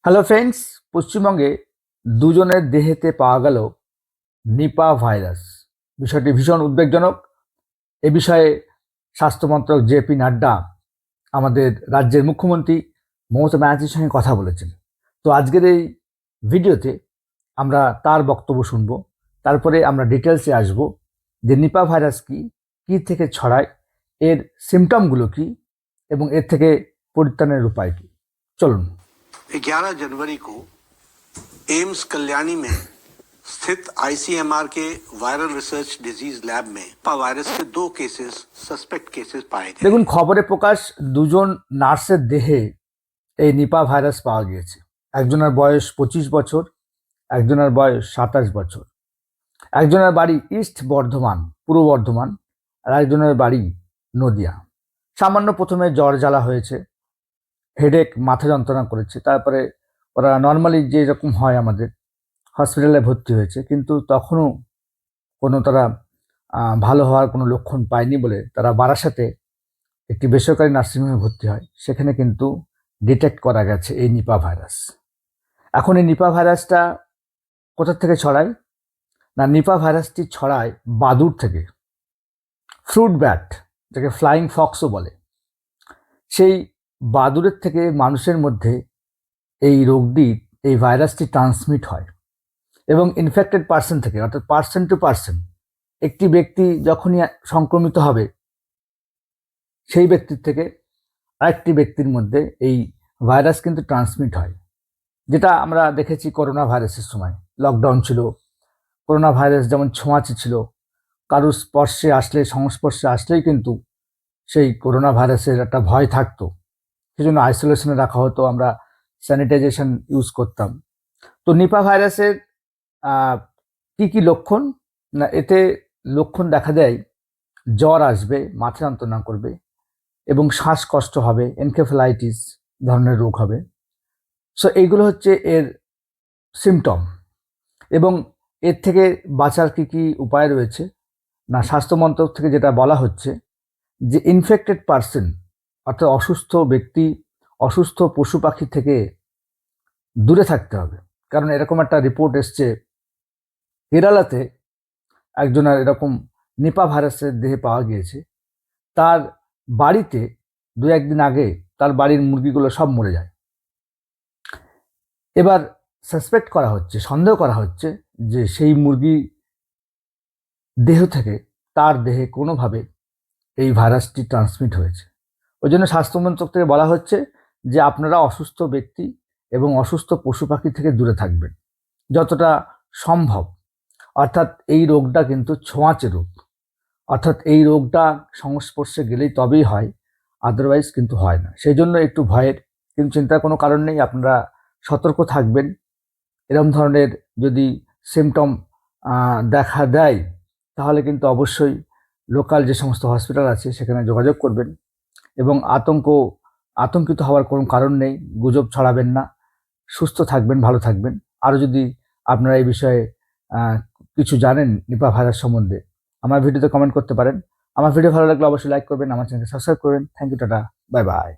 Hello friends, পশ্চিমবঙ্গে দুজনের দেহেতে পাওয়া গেল নিপা ভাইরাস। বিষয়টি ভীষণ উদ্বেগজনক। এ বিষয়ে স্বাস্থ্যমন্ত্রক জেপি নাড্ডা আমাদের রাজ্যের মুখ্যমন্ত্রী মমতা ব্যানার্জির সঙ্গে কথা বলেছেন। তো আজকের এই ভিডিওতে আমরা তার বক্তব্য শুনব, তারপরে আমরা ডিটেলসে আসব যে নিপা ভাইরাস কি, কী থেকে ছড়ায়, এর সিমটমগুলো কি এবং এর থেকে পরিত্রাণের উপায় কি। চলুন। 11 जनवरी को एम्स कल्याणी में स्थित आईसीएमआर के वायरल रिसर्च डिजीज लैब में वायरस के 2 केसेस सस्पेक्ट केसेस पाए गए। দেখুন, খবরে প্রকাশ দুজন নার্সের দেহে এই নিপা ভাইরাস পাওয়া গিয়েছে। একজনের বয়স 25 বছর, একজনের বয়স 27 বছর। একজনের বাড়ি ইস্ট বর্ধমান, পূর্ব বর্ধমান, আর একজনের বাড়ি নদিয়া। সামান্য প্রথমে জ্বর জ্বালা হয়েছে, হেডেক, মাথা যন্ত্রণা করেছে। তারপরে ওরা নর্মালি যেরকম হয় আমাদের হসপিটালে ভর্তি হয়েছে, কিন্তু তখনও কোনো তারা ভালো হওয়ার কোনো লক্ষণ পায়নি বলে তারা বারাসাতে একটি বেসরকারি নার্সিংহোমে ভর্তি হয়। সেখানে কিন্তু ডিটেক্ট করা গেছে এই নিপা ভাইরাস। এখন এই নিপা ভাইরাসটা কোথা থেকে ছড়ায় না, নিপা ভাইরাসটি ছড়ায় বাদুড় থেকে, ফ্রুট ব্যাট, যাকে ফ্লাইং ফক্সও বলে। সেই বাদুড়ের থেকে মানুষের মধ্যে এই রোগটি, এই ভাইরাসটি ট্রান্সমিট হয় এবং ইনফেক্টেড পার্সন থেকে, অর্থাৎ পার্সন টু পার্সন, একটি ব্যক্তি যখনই সংক্রমিত হবে সেই ব্যক্তির থেকে আরেকটি ব্যক্তির মধ্যে এই ভাইরাস কিন্তু ট্রান্সমিট হয়। যেটা আমরা দেখেছি করোনা ভাইরাসের সময়, লকডাউন ছিল, করোনা ভাইরাস যেমন ছোঁয়াচে ছিল, কারুর স্পর্শে আসলে, সংস্পর্শে আসলেই কিন্তু সেই করোনা ভাইরাসের একটা ভয় থাকতো। সেজন্য আইসোলেশনে রাখা হতো, আমরা স্যানিটাইজেশন ইউজ করতাম। তো নিপা ভাইরাসের কি কি লক্ষণ না, এতে লক্ষণ দেখা দেয় জ্বর আসবে, মাথা যন্ত্রণা করবে এবং শ্বাসকষ্ট হবে, এনকেফেলাইটিস ধরনের রোগ হবে। সো এইগুলো হচ্ছে এর সিমটম। এবং এর থেকে বাঁচার কি কি উপায় রয়েছে না, স্বাস্থ্য মন্ত্রক থেকে যেটা বলা হচ্ছে যে ইনফেক্টেড পার্সন, অর্থাৎ অসুস্থ ব্যক্তি, অসুস্থ পশু পাখি থেকে দূরে থাকতে হবে। কারণ এরকম একটা রিপোর্ট এসছে, কেরালাতে একজনের এরকম নিপা ভাইরাসের দেহে পাওয়া গিয়েছে। তার বাড়িতে 2-1 দিন আগে তার বাড়ির মুরগিগুলো সব মরে যায়। এবার সাসপেক্ট করা হচ্ছে, সন্দেহ করা হচ্ছে যে সেই মুরগি দেহ থেকে তার দেহে কোনোভাবে এই ভাইরাসটি ট্রান্সমিট হয়েছে। ওই জন্য স্বাস্থ্যমন্ত্রক থেকে বলা হচ্ছে যে আপনারা অসুস্থ ব্যক্তি এবং অসুস্থ পশু পাখি থেকে দূরে থাকবেন যতটা সম্ভব। অর্থাৎ এই রোগটা কিন্তু ছোঁয়াচে রোগ, অর্থাৎ এই রোগটা সংস্পর্শে গেলেই তবেই হয়, আদারওয়াইজ কিন্তু হয় না। সেই জন্য একটু ভয়ের, কিন্তু চিন্তার কোনো কারণ নেই। আপনারা সতর্ক থাকবেন। এরকম ধরনের যদি সিমটম দেখা দেয় তাহলে কিন্তু অবশ্যই লোকাল যে সমস্ত হসপিটাল আছে সেখানে যোগাযোগ করবেন এবং আতঙ্কিত হওয়ার কোনো কারণ নেই। গুজব ছড়াবেন না, সুস্থ থাকবেন, ভালো থাকবেন। আরও যদি আপনারা এই বিষয়ে কিছু জানেন নিপা ভাইরাস সম্বন্ধে, আমার ভিডিওতে কমেন্ট করতে পারেন। আমার ভিডিও ভালো লাগলে অবশ্যই লাইক করবেন, আমার চ্যানেলকে সাবস্ক্রাইব করবেন। Thank you, tata, bye by.